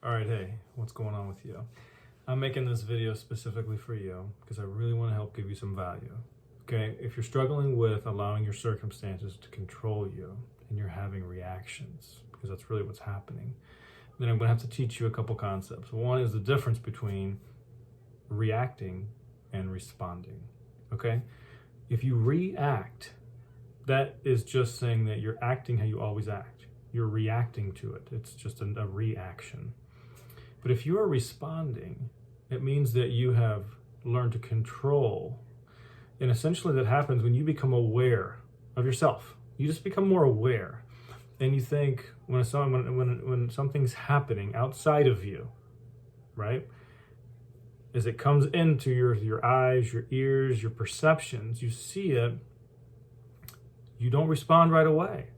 All right, hey, what's going on with you? I'm making this video specifically for you because I really want to help give you some value. Okay, if you're struggling with allowing your circumstances to control you and you're having reactions, because that's really what's happening, then I'm going to have to teach you a couple concepts. One is the difference between reacting and responding. Okay, if you react, that is just saying that you're acting how you always act. You're reacting to it. It's just a reaction. But if you are responding, it means that you have learned to control. And essentially that happens when you become aware of yourself. You just become more aware. And you think when something's happening outside of you, right? As it comes into your eyes, your ears, your perceptions, you see it, you don't respond right away.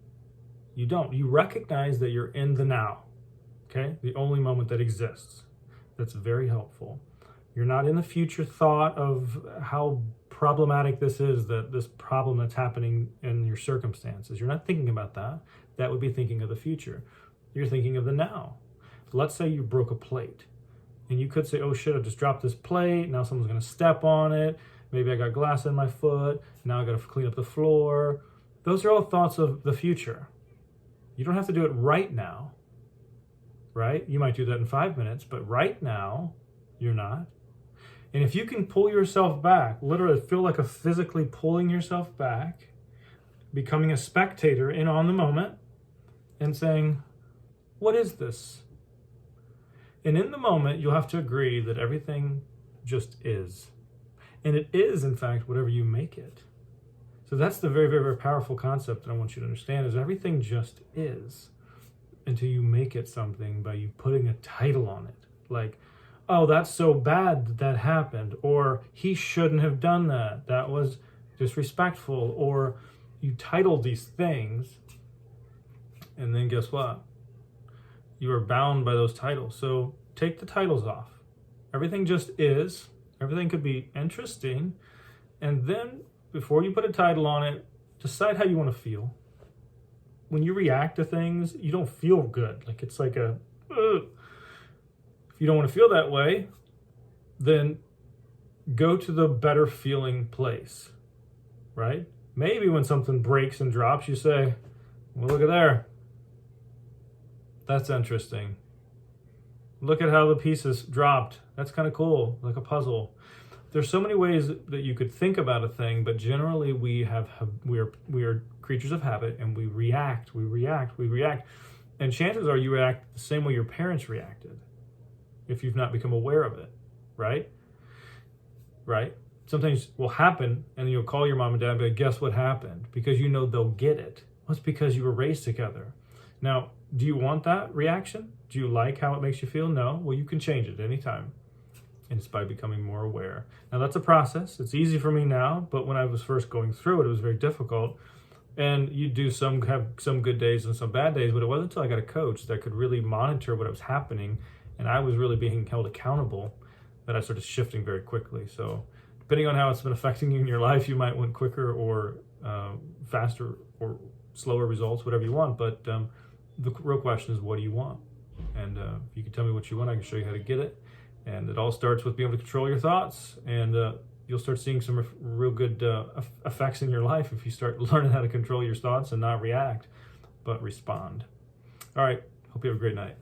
You don't. You recognize that you're in the now. Okay? The only moment that exists. That's very helpful. You're not in the future thought of how problematic this is, this problem that's happening in your circumstances. You're not thinking about that. That would be thinking of the future. You're thinking of the now. Let's say you broke a plate. And you could say, oh shit, I just dropped this plate. Now someone's going to step on it. Maybe I got glass in my foot. Now I got to clean up the floor. Those are all thoughts of the future. You don't have to do it right now. Right? You might do that in 5 minutes, but right now, you're not. And if you can pull yourself back, literally feel like physically pulling yourself back, becoming a spectator in on the moment, and saying, what is this? And in the moment, you'll have to agree that everything just is. And it is, in fact, whatever you make it. So that's the very, very, very powerful concept that I want you to understand is everything just is. Until you make it something by you putting a title on it. Like, oh, that's so bad that happened. Or he shouldn't have done that. That was disrespectful. Or you title these things. And then guess what? You are bound by those titles. So take the titles off. Everything just is. Everything could be interesting. And then before you put a title on it, decide how you want to feel. When you react to things, you don't feel good. Like it's like a, ugh. If you don't want to feel that way, then go to the better feeling place, right? Maybe when something breaks and drops, you say, well, look at there. That's interesting. Look at how the pieces dropped. That's kind of cool, like a puzzle. There's so many ways that you could think about a thing, but generally we are creatures of habit and we react. And chances are you react the same way your parents reacted if you've not become aware of it, right? Right? Something will happen and you'll call your mom and dad and be like, guess what happened? Because you know they'll get it. Well, it's because you were raised together. Now, do you want that reaction? Do you like how it makes you feel? No. Well, you can change it anytime. And it's by becoming more aware. Now that's a process. It's easy for me now, but when I was first going through it, it was very difficult. And you do have some good days and some bad days, but it wasn't until I got a coach that could really monitor what was happening and I was really being held accountable that I started shifting very quickly. So depending on how it's been affecting you in your life, you might want quicker or faster or slower results, whatever you want. But the real question is, what do you want? And if you can tell me what you want, I can show you how to get it. And it all starts with being able to control your thoughts, and you'll start seeing some real good effects in your life if you start learning how to control your thoughts and not react, but respond. All right, hope you have a great night.